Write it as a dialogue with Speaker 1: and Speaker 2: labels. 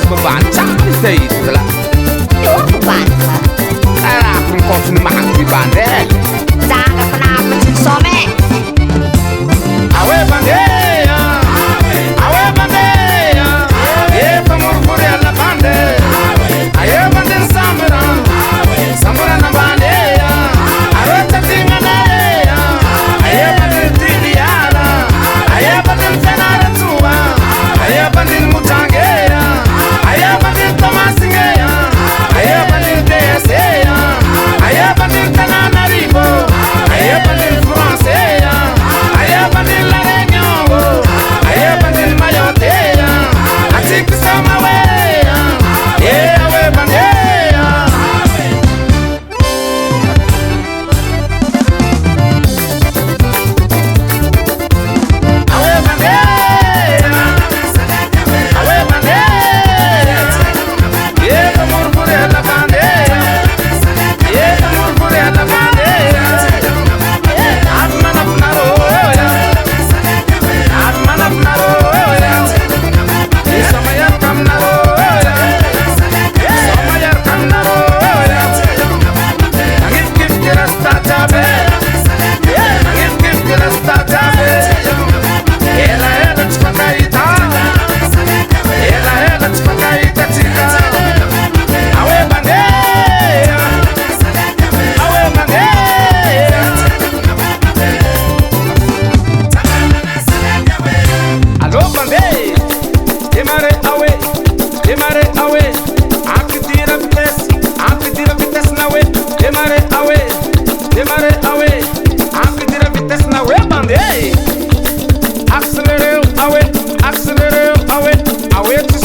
Speaker 1: beban cantik lah.
Speaker 2: Yo beban.
Speaker 1: Aku konsen mak di bandel.
Speaker 2: Jangan pernah mencuri
Speaker 1: Awe bandel, awe bandel, ye pemurmur ya la bandel. Ayo bandel samburan, samburan na bandel. Awe tatinga na ya, ayo bandel tiliala, ayo bandel fenara tua, ayo bandel mutangera, ayo bandel tomasingera, ayo bandel deseya, ayo bandel tananarivo, ayo bandel francesa, ayo bandel la renyongo, ayo bandel mayotea, atiki sama weya, yeah awe bandel. Accelerate, away, away, away to